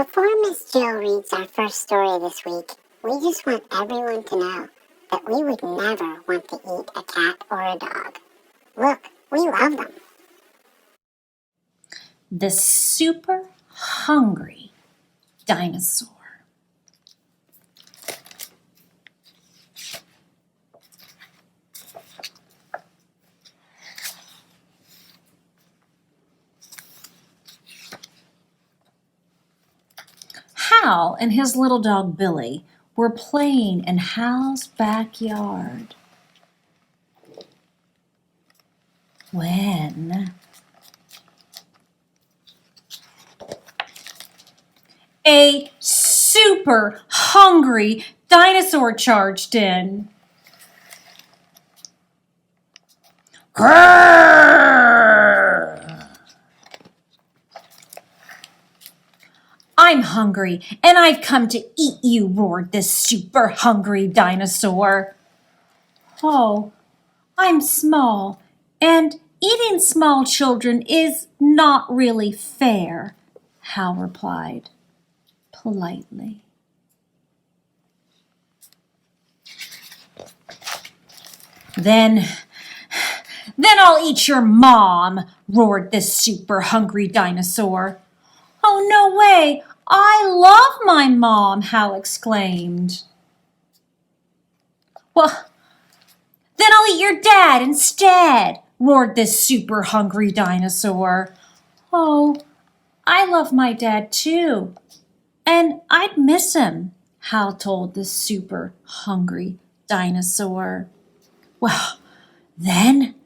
Before Miss Jill reads our first story this week, we just want everyone to know that we would never want to eat a cat or a dog. Look, we love them. The super hungry dinosaur. Hal and his little dog Billy were playing in Hal's backyard when a super hungry dinosaur charged in. Grrr! I'm hungry, and I've come to eat you, roared this super hungry dinosaur. Oh, I'm small, and eating small children is not really fair, Hal replied politely. Then I'll eat your mom, roared this super hungry dinosaur. Oh, no way! I love my mom, Hal exclaimed. Well, then I'll eat your dad instead, roared this super hungry dinosaur. Oh, I love my dad too, and I'd miss him, Hal told the super hungry dinosaur. Well, then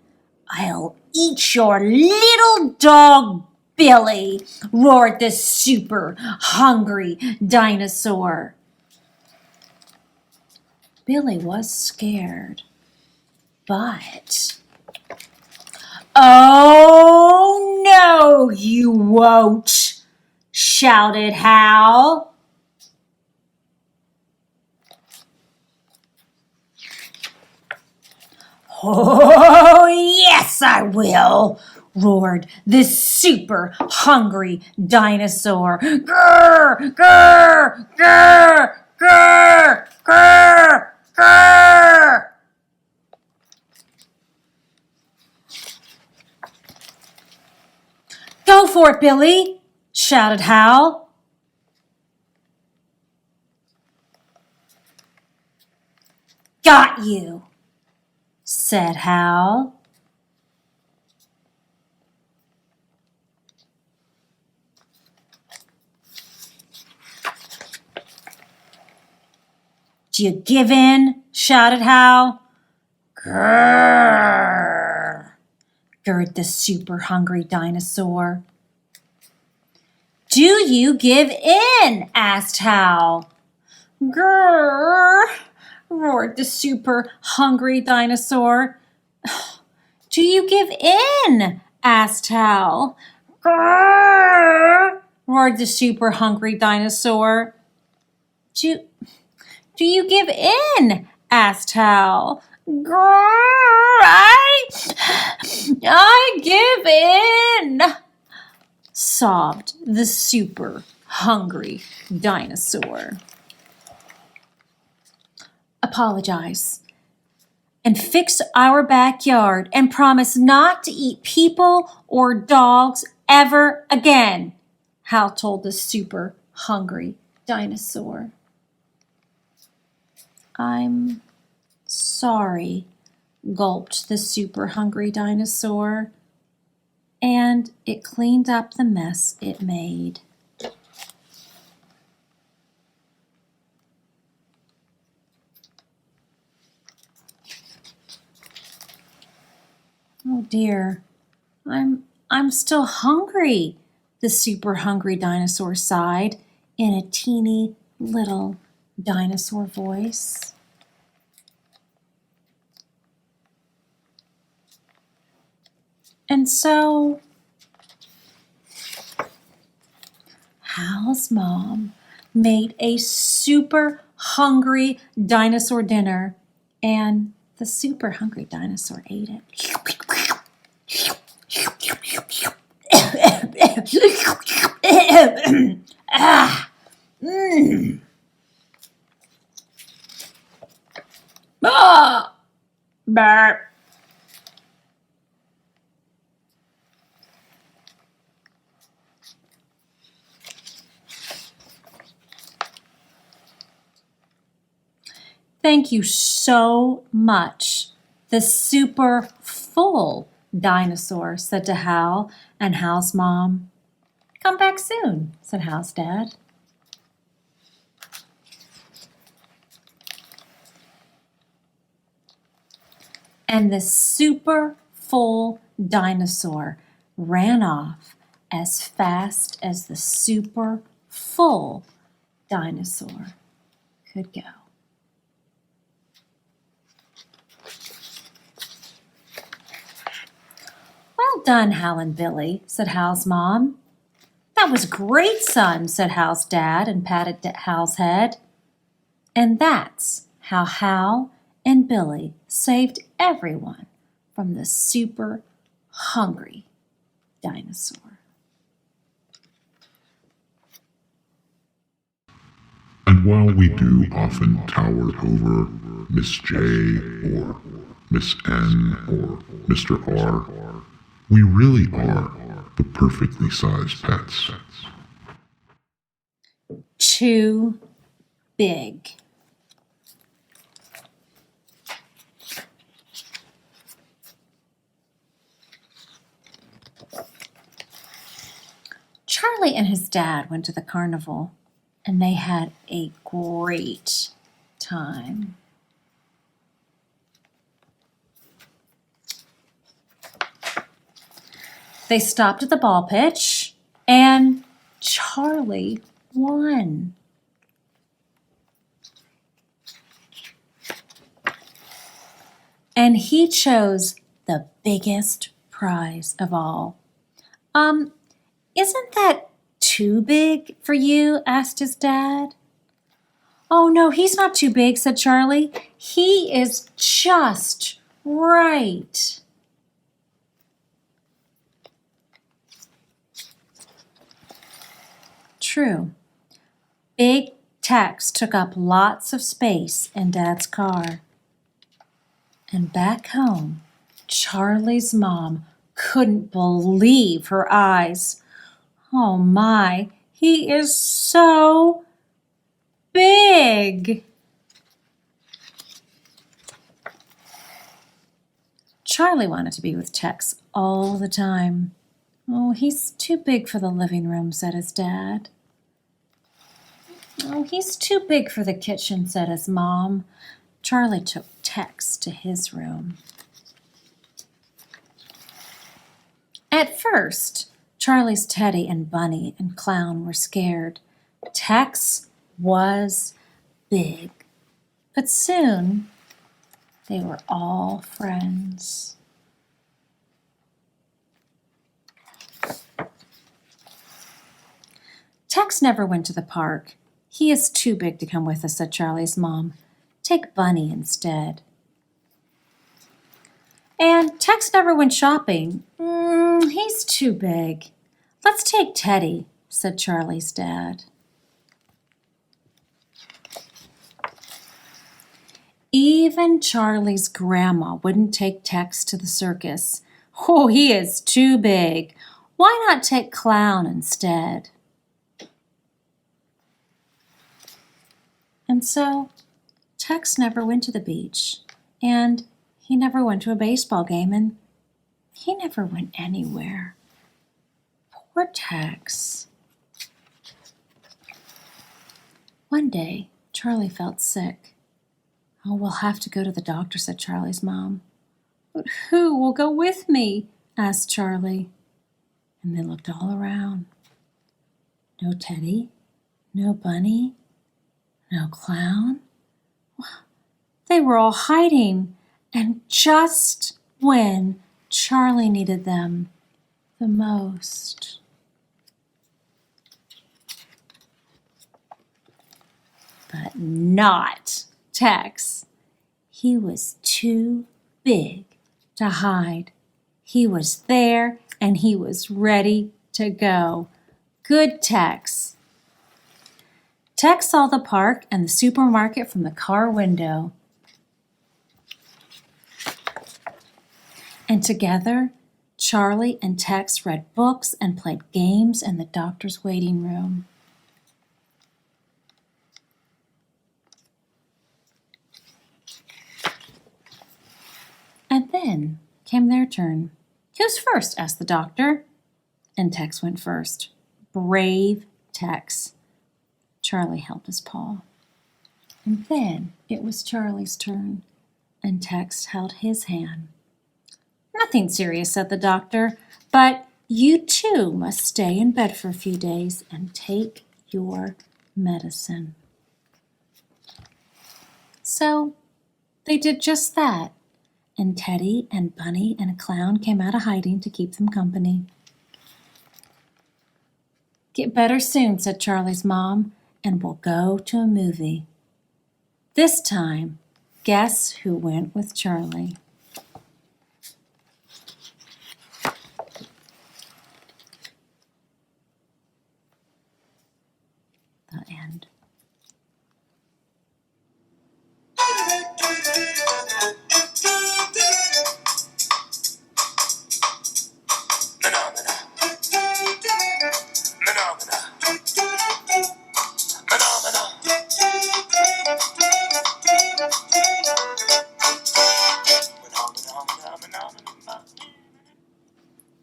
I'll eat your little dog Billy, roared the super hungry dinosaur. Billy was scared, but... Oh, no, you won't, shouted Hal. Oh, yes, I will, roared this super hungry dinosaur. Grr, grr, grr, grr, grr, grr. Go for it, Billy, shouted Hal. Got you, said Hal. Do you give in? Shouted Hal. Grrr, gurred the super hungry dinosaur. Do you give in? Asked Hal. Grrr, roared the super hungry dinosaur. Do you give in? Asked Hal. Grrr, roared the super hungry dinosaur. Do you give in? Asked Hal. Grrr, I give in, sobbed the super hungry dinosaur. Apologize and fix our backyard and promise not to eat people or dogs ever again, Hal told the super hungry dinosaur. I'm sorry, gulped the super hungry dinosaur, and it cleaned up the mess it made. Oh dear, I'm still hungry, the super hungry dinosaur sighed in a teeny little dinosaur voice. And so Hal's mom made a super hungry dinosaur dinner, and the super hungry dinosaur ate it. Ah, Ah! Burp. Thank you so much. The super full dinosaur said to Hal and Hal's mom. Come back soon, said Hal's dad. And the super full dinosaur ran off as fast as the super full dinosaur could go. Well done, Hal and Billy, said Hal's mom. That was great, son, said Hal's dad and patted Hal's head. And that's how Hal and Billy saved everyone from the super hungry dinosaur. And while we do often tower over Miss J or Miss N or Mr. R, we really are the perfectly sized pets. Too big. Charlie and his dad went to the carnival, and they had a great time. They stopped at the ball pitch, and Charlie won. And he chose the biggest prize of all. Isn't that too big for you? Asked his dad. Oh, no, he's not too big, said Charlie. He is just right. True. Big Tex took up lots of space in Dad's car. And back home, Charlie's mom couldn't believe her eyes. Oh my, he is so big. Charlie wanted to be with Tex all the time. Oh, he's too big for the living room, said his dad. Oh, he's too big for the kitchen, said his mom. Charlie took Tex to his room. At first, Charlie's Teddy and Bunny and Clown were scared. Tex was big, but soon they were all friends. Tex never went to the park. He is too big to come with us, said Charlie's mom. Take Bunny instead. And Tex never went shopping. He's too big. Let's take Teddy, said Charlie's dad. Even Charlie's grandma wouldn't take Tex to the circus. Oh, he is too big. Why not take Clown instead? And so Tex never went to the beach, and he never went to a baseball game, and he never went anywhere. Poor Tex. One day, Charlie felt sick. Oh, we'll have to go to the doctor, said Charlie's mom. But who will go with me? Asked Charlie. And they looked all around. No Teddy, no Bunny, no Clown. They were all hiding, and just when Charlie needed them the most. But not Tex. He was too big to hide. He was there and he was ready to go. Good Tex. Tex saw the park and the supermarket from the car window. And together, Charlie and Tex read books and played games in the doctor's waiting room. And then came their turn. Who's first? Asked the doctor. And Tex went first. Brave Tex. Charlie held his paw. And then it was Charlie's turn, and Tex held his hand. Nothing serious, said the doctor, but you too must stay in bed for a few days and take your medicine. So they did just that, and Teddy and Bunny and a clown came out of hiding to keep them company. Get better soon, said Charlie's mom, and we'll go to a movie. This time, guess who went with Charlie? The end.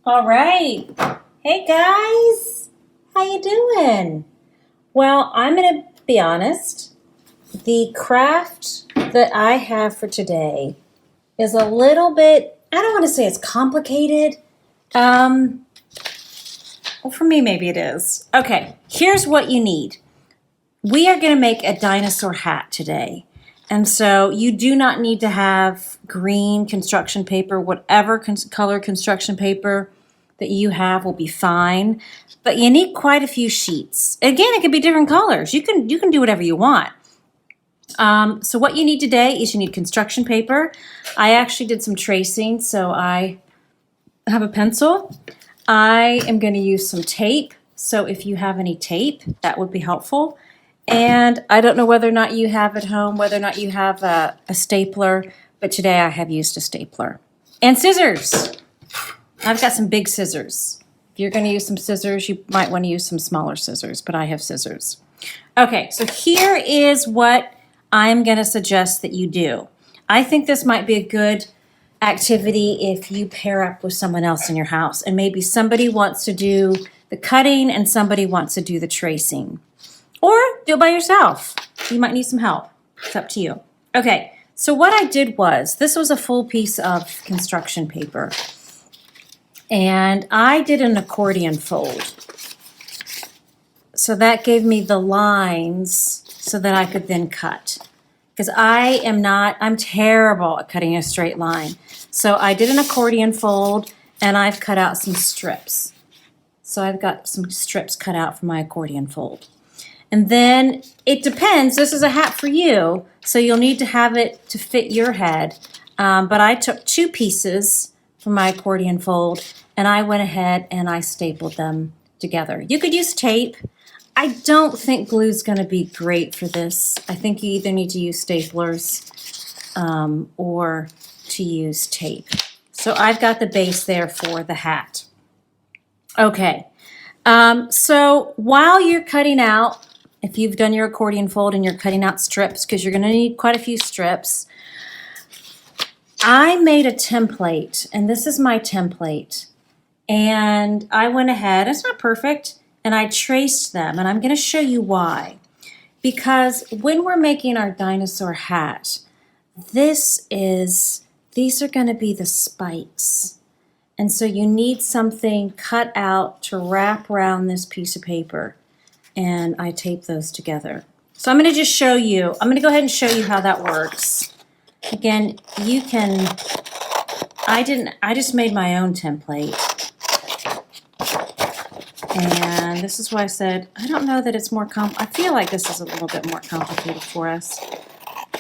All right. Hey guys, how you doing? Well, I'm going to be honest. The craft that I have for today is a little bit, I don't want to say it's complicated. Well, for me, maybe it is. Okay, here's what you need. We are going to make a dinosaur hat today. And so you do not need to have green construction paper. Whatever color construction paper that you have will be fine. But you need quite a few sheets. Again, it could be different colors. You can do whatever you want. So what you need today is you need construction paper. I actually did some tracing, so I have a pencil. I am going to use some tape. So if you have any tape, that would be helpful. And I don't know whether or not you have at home, whether or not you have a stapler, but today I have used a stapler. And scissors. I've got some big scissors. If you're going to use some scissors, you might want to use some smaller scissors, but I have scissors. Okay, so here is what I'm going to suggest that you do. I think this might be a good activity if you pair up with someone else in your house, and maybe somebody wants to do the cutting and somebody wants to do the tracing. Or do it by yourself. You might need some help. It's up to you. Okay, so what I did was, this was a full piece of construction paper. And I did an accordion fold. So that gave me the lines so that I could then cut. Because I'm terrible at cutting a straight line. So I did an accordion fold and I've cut out some strips. So I've got some strips cut out for my accordion fold. And then it depends, this is a hat for you, so you'll need to have it to fit your head. But I took 2 pieces from my accordion fold and I went ahead and I stapled them together. You could use tape. I don't think glue's gonna be great for this. I think you either need to use staplers or to use tape. So I've got the base there for the hat. Okay, so while you're cutting out, if you've done your accordion fold and you're cutting out strips, because you're gonna need quite a few strips, I made a template, and this is my template. And I went ahead, it's not perfect, and I traced them, and I'm gonna show you why. Because when we're making our dinosaur hat, these are gonna be the spikes. And so you need something cut out to wrap around this piece of paper. And I tape those together. So I'm gonna just show you, I'm gonna go ahead and show you how that works. Again, you can, I just made my own template. And this is why I said, I don't know that it's more I feel like this is a little bit more complicated for us.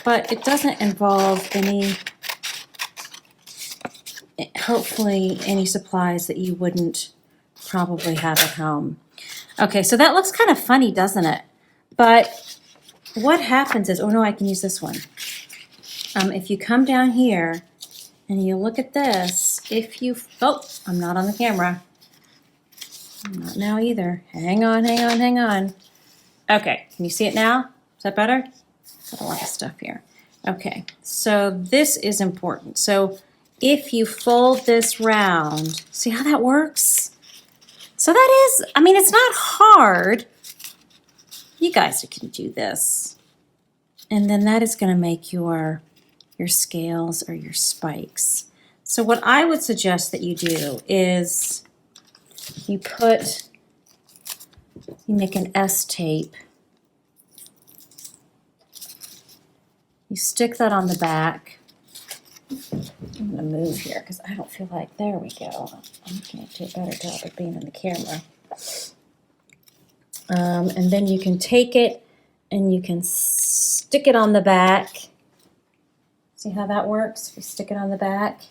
But it doesn't involve hopefully any supplies that you wouldn't probably have at home. Okay, so that looks kind of funny, doesn't it? But what happens is, oh no, I can use this one. If you come down here and you look at this, oh, I'm not on the camera. I'm not now either. Hang on. Okay, can you see it now? Is that better? Got a lot of stuff here. Okay, so this is important. So if you fold this round, see how that works? So that is, I mean, it's not hard. You guys can do this. And then that is going to make your scales or your spikes. So what I would suggest that you do is you make an S tape. You stick that on the back. I'm going to move here because I don't feel like, there we go. I'm going to do a better job of being in the camera. And then you can take it and you can stick it on the back. See how that works? We stick it on the back.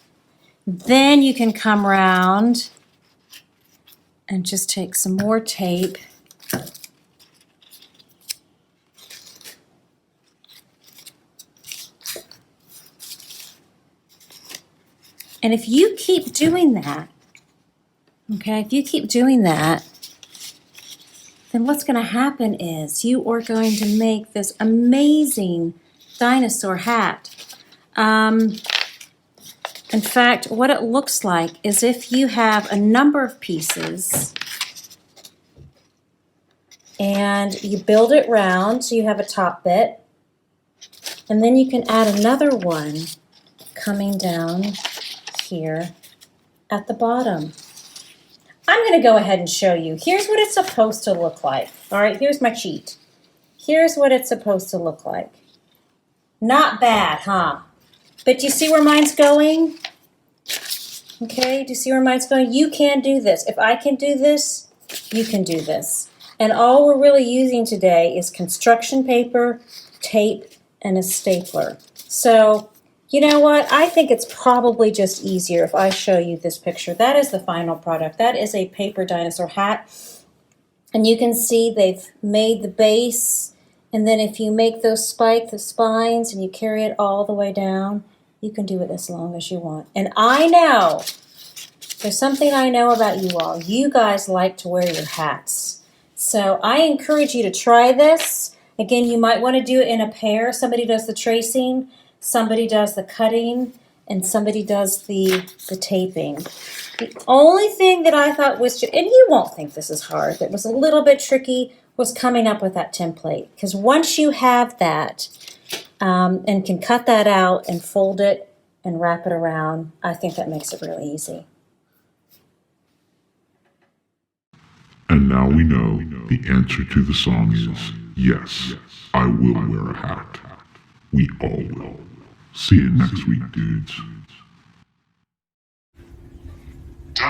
Then you can come around and just take some more tape. And if you keep doing that, okay, then what's going to happen is you are going to make this amazing dinosaur hat. In fact, what it looks like is if you have a number of pieces and you build it round, so you have a top bit, and then you can add another one coming down here at the bottom. I'm going to go ahead and show you. Here's what it's supposed to look like. All right, here's my cheat. Here's what it's supposed to look like. Not bad, huh? But do you see where mine's going? Okay, do you see where mine's going? You can do this. If I can do this, you can do this. And all we're really using today is construction paper, tape, and a stapler. So, you know what? I think it's probably just easier if I show you this picture. That is the final product. That is a paper dinosaur hat. And you can see they've made the base. And then if you make those the spines, and you carry it all the way down, you can do it as long as you want. And I know, there's something I know about you all. You guys like to wear your hats. So I encourage you to try this. Again, you might want to do it in a pair. Somebody does the tracing, somebody does the cutting, and somebody does the taping. The only thing that I thought was, and you won't think this is hard, that was a little bit tricky, was coming up with that template. Because once you have that, and can cut that out and fold it and wrap it around, I think that makes it really easy. And now we know the answer to the song is yes, I will wear a hat. We all will. See you next week, dudes. Dino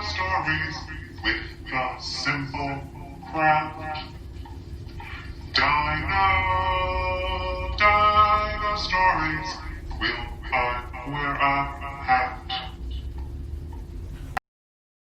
stories with a simple craft. Dino stories will I wear a hat.